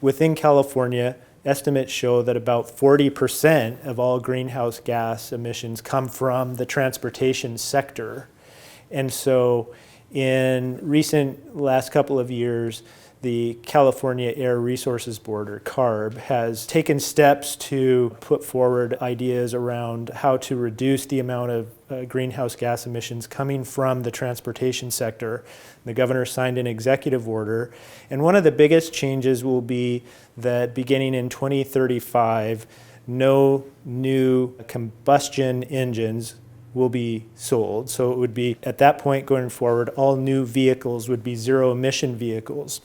within California, estimates show that about 40% of all greenhouse gas emissions come from the transportation sector. And so in recent last couple of years, the California Air Resources Board, or CARB, has taken steps to put forward ideas around how to reduce the amount of greenhouse gas emissions coming from the transportation sector. The governor signed an executive order, and one of the biggest changes will be that beginning in 2035, no new combustion engines will be sold. So it would be, at that point going forward, all new vehicles would be zero-emission vehicles.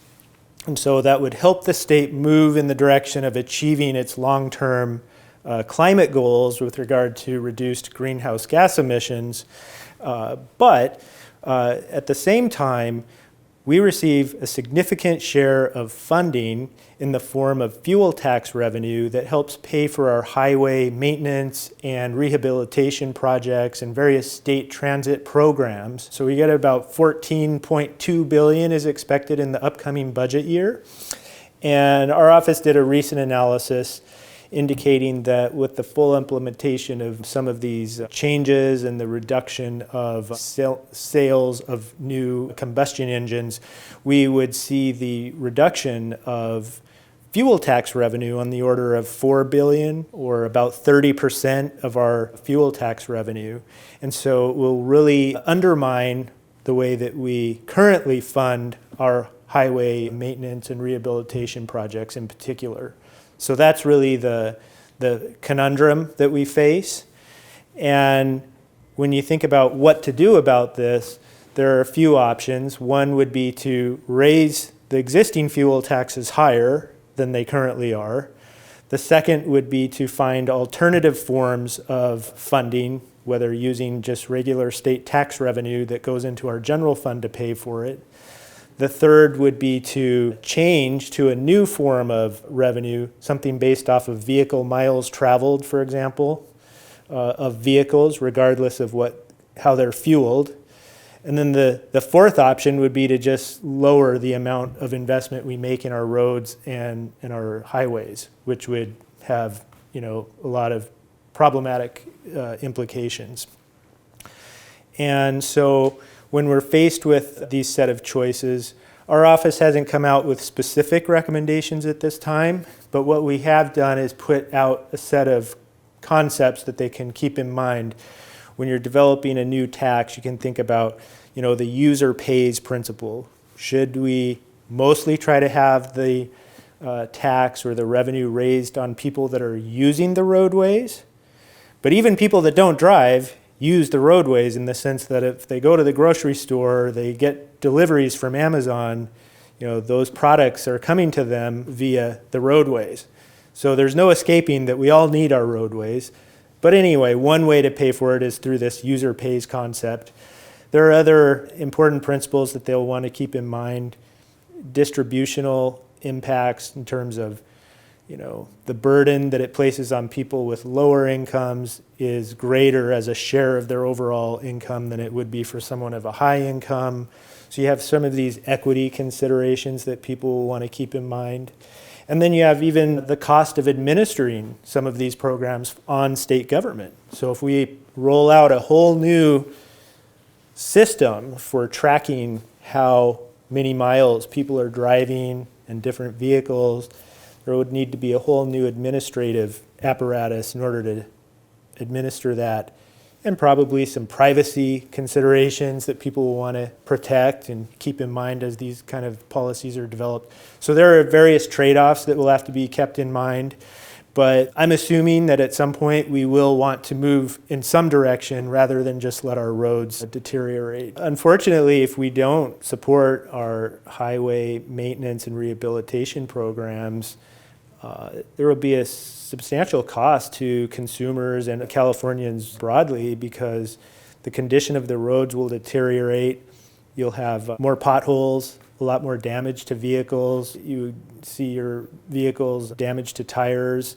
And so that would help the state move in the direction of achieving its long-term climate goals with regard to reduced greenhouse gas emissions. But at the same time, we receive a significant share of funding in the form of fuel tax revenue that helps pay for our highway maintenance and rehabilitation projects and various state transit programs. So we get about $14.2 billion is expected in the upcoming budget year. And our office did a recent analysis indicating that with the full implementation of some of these changes and the reduction of sales of new combustion engines, we would see the reduction of fuel tax revenue on the order of $4 billion, or about 30% of our fuel tax revenue. And so it will really undermine the way that we currently fund our highway maintenance and rehabilitation projects in particular. So that's really the conundrum that we face. And when you think about what to do about this, there are a few options. One would be to raise the existing fuel taxes higher than they currently are. The second would be to find alternative forms of funding, whether using just regular state tax revenue that goes into our general fund to pay for it. The third would be to change to a new form of revenue, something based off of vehicle miles traveled, for example, of vehicles, regardless of how they're fueled. And then the fourth option would be to just lower the amount of investment we make in our roads and in our highways, which would have, a lot of problematic implications. And so when we're faced with these set of choices, our office hasn't come out with specific recommendations at this time, but what we have done is put out a set of concepts that they can keep in mind. When you're developing a new tax, you can think about, the user pays principle. Should we mostly try to have the tax or the revenue raised on people that are using the roadways? But even people that don't drive use the roadways, in the sense that if they go to the grocery store, they get deliveries from Amazon, those products are coming to them via the roadways. So there's no escaping that we all need our roadways. But anyway, one way to pay for it is through this user pays concept. There are other important principles that they'll want to keep in mind. Distributional impacts in terms of the burden that it places on people with lower incomes is greater as a share of their overall income than it would be for someone of a high income. So you have some of these equity considerations that people will want to keep in mind. And then you have even the cost of administering some of these programs on state government. So if we roll out a whole new system for tracking how many miles people are driving and different vehicles, there would need to be a whole new administrative apparatus in order to administer that, and probably some privacy considerations that people will want to protect and keep in mind as these kind of policies are developed. So there are various trade-offs that will have to be kept in mind, but I'm assuming that at some point we will want to move in some direction rather than just let our roads deteriorate. Unfortunately, if we don't support our highway maintenance and rehabilitation programs, there will be a substantial cost to consumers and Californians broadly, because the condition of the roads will deteriorate. You'll have more potholes, a lot more damage to vehicles. You see your vehicles damage to tires,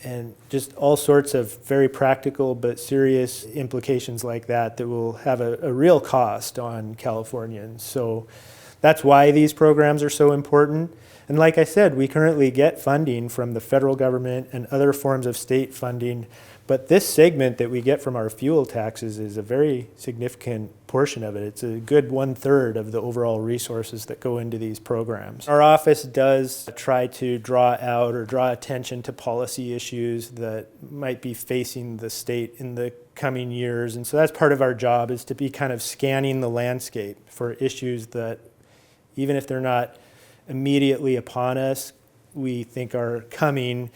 and just all sorts of very practical but serious implications like that will have a real cost on Californians. So that's why these programs are so important. And like I said, we currently get funding from the federal government and other forms of state funding, but this segment that we get from our fuel taxes is a very significant portion of it. It's a good 1/3 of the overall resources that go into these programs. Our office does try to draw out or draw attention to policy issues that might be facing the state in the coming years. And so that's part of our job, is to be kind of scanning the landscape for issues that, even if they're not immediately upon us, we think are coming.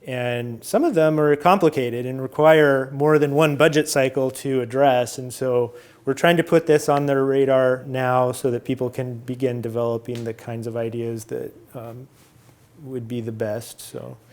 And some of them are complicated and require more than one budget cycle to address. And so we're trying to put this on their radar now so that people can begin developing the kinds of ideas that would be the best. So.